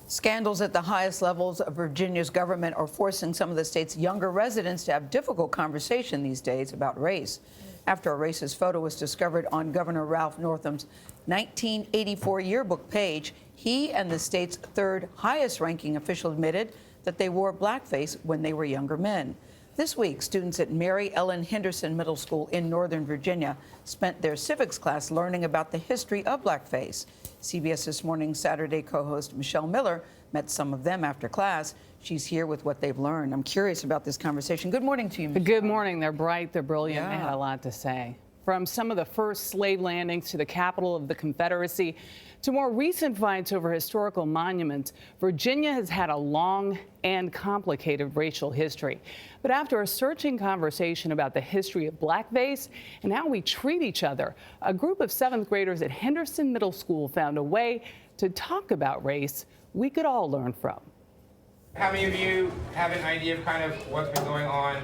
Scandals at the highest levels of Virginia's government are forcing some of the state's younger residents to have difficult conversation these days about race. After a racist photo was discovered on Governor Ralph Northam's 1984 yearbook page, he and the state's third highest ranking official admitted that they wore blackface when they were younger men. This week, students at Mary Ellen Henderson Middle School in Northern Virginia spent their civics class learning about the history of blackface. CBS This Morning Saturday co-host Michelle Miller met some of them after class. She's here with what they've learned. I'm curious about this conversation. Good morning to you, Michelle. Good morning. They're bright, they're brilliant, They had a lot to say. From some of the first slave landings to the capital of the Confederacy to more recent fights over historical monuments, Virginia has had a long and complicated racial history. But after a searching conversation about the history of blackface and how we treat each other, a group of 7th graders at Henderson Middle School found a way to talk about race we could all learn from. How many of you have an idea of kind of what's been going on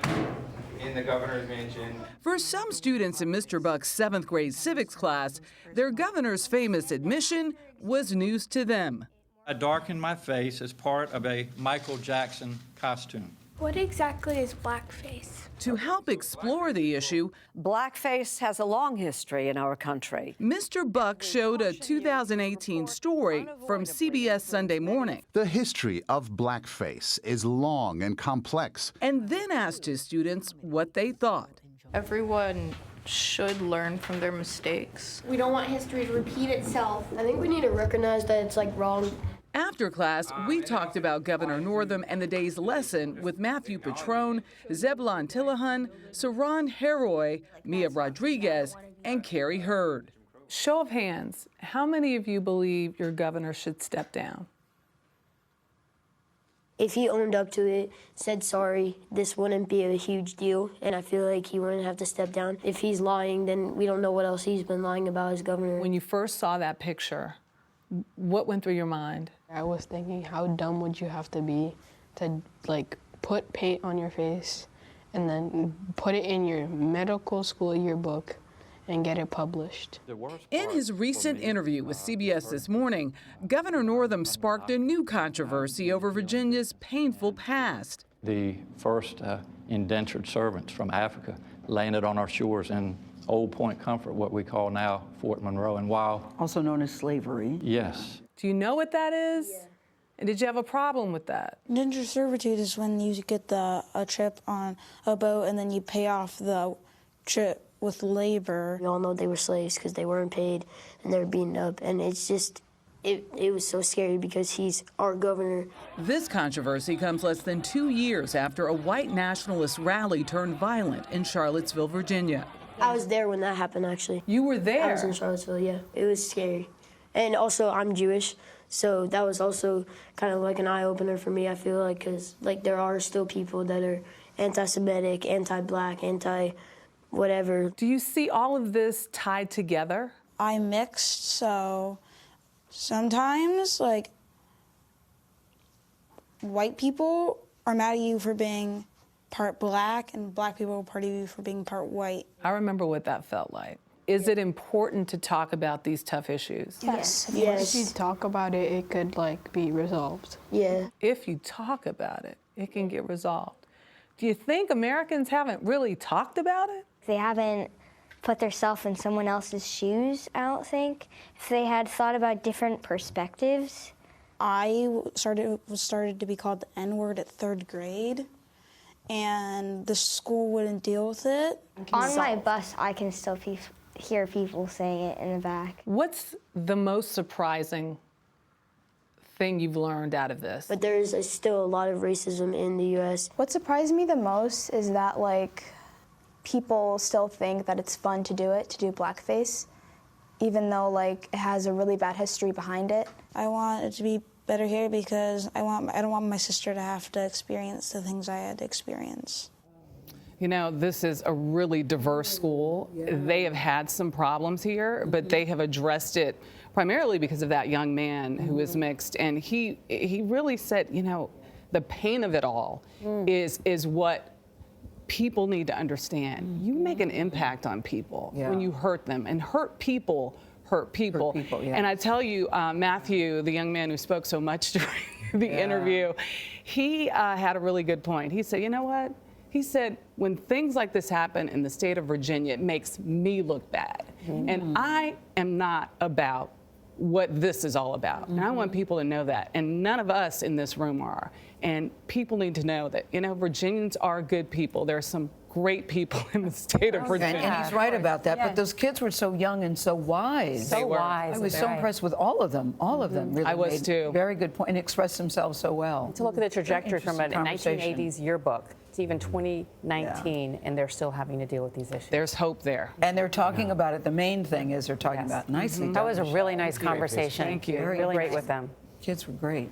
in the governor's mansion? For some students in Mr. Buck's 7th grade civics class, their governor's famous admission was news to them. I darkened my face as part of a Michael Jackson costume. What exactly is blackface? To help explore the issue, blackface has a long history in our country. Mr. Buck showed a 2018 story from CBS Sunday Morning. The history of blackface is long and complex. And then asked his students what they thought. Everyone should learn from their mistakes. We don't want history to repeat itself. I think we need to recognize that it's wrong. After class, we talked about Governor Northam and the day's lesson with Matthew Patrone, Zebulon Tillahan, Saran Heroy, Mia Rodriguez, and Carrie Hurd. Show of hands, how many of you believe your governor should step down? If he owned up to it, said sorry, this wouldn't be a huge deal, and I feel like he wouldn't have to step down. If he's lying, then we don't know what else he's been lying about as governor. When you first saw that picture, what went through your mind? I was thinking, how dumb would you have to be to put paint on your face and then put it in your medical school yearbook and get it published. In his recent interview with CBS This Morning, Governor Northam sparked a new controversy over Virginia's painful past. The first indentured servants from Africa landed on our shores in Old Point Comfort, what we call now Fort Monroe. And while Also known as slavery. yes. Do you know what that is? Yeah. And did you have a problem with that? Indentured servitude is when you get a trip on a boat and then you pay off the trip with labor. We all know they were slaves because they weren't paid and they were beaten up, and it's just, it was so scary because he's our governor. This controversy comes less than 2 years after a white nationalist rally turned violent in Charlottesville, Virginia. I was there when that happened, actually. You were there? I was in Charlottesville, yeah. It was scary. And also, I'm Jewish, so that was also kind of like an eye-opener for me, I feel like, because there are still people that are anti-Semitic, anti-black, anti-whatever. Do you see all of this tied together? I'm mixed, so sometimes, white people are mad at you for being part black, and black people are part of you for being part white. I remember what that felt like. Is it important to talk about these tough issues? Yes. Yes. If you talk about it, it could be resolved. Yeah. If you talk about it, it can get resolved. Do you think Americans haven't really talked about it? They haven't put themselves in someone else's shoes, I don't think. If they had thought about different perspectives. I started to be called the N-word at 3rd grade, and the school wouldn't deal with it. On my bus, I can still hear people saying it in the back. What's the most surprising thing you've learned out of this? But there's still a lot of racism in the U.S. What surprised me the most is that, people still think that it's fun to do blackface, even though, it has a really bad history behind it. I want it to be better here because I don't want my sister to have to experience the things I had to experience. You know, this is a really diverse school. Yeah. They have had some problems here, but they have addressed it primarily because of that young man who is mixed. And he really said, the pain of it all is what people need to understand. You make an impact on people when you hurt them, and hurt people hurt people. Yes. And I tell you, Matthew, the young man who spoke so much during the interview, he had a really good point. He said, you know what? He said, when things like this happen in the state of Virginia, it makes me look bad. And I am not about what this is all about. And I want people to know that. And none of us in this room are. And people need to know that, you know, Virginians are good people. There are some great people in the state of Virginia. And he's right about that. But those kids were so young and so wise. So wise. I was so impressed with all of them. All of them really I was made too. Very good point and expressed themselves so well. To look at the trajectory from a Interesting 1980s yearbook to even 2019, and they're still having to deal with these issues. There's hope there. And they're talking about it. The main thing is they're talking about nicely. That was a really nice conversation. Thank you. Really great with them. Kids were great.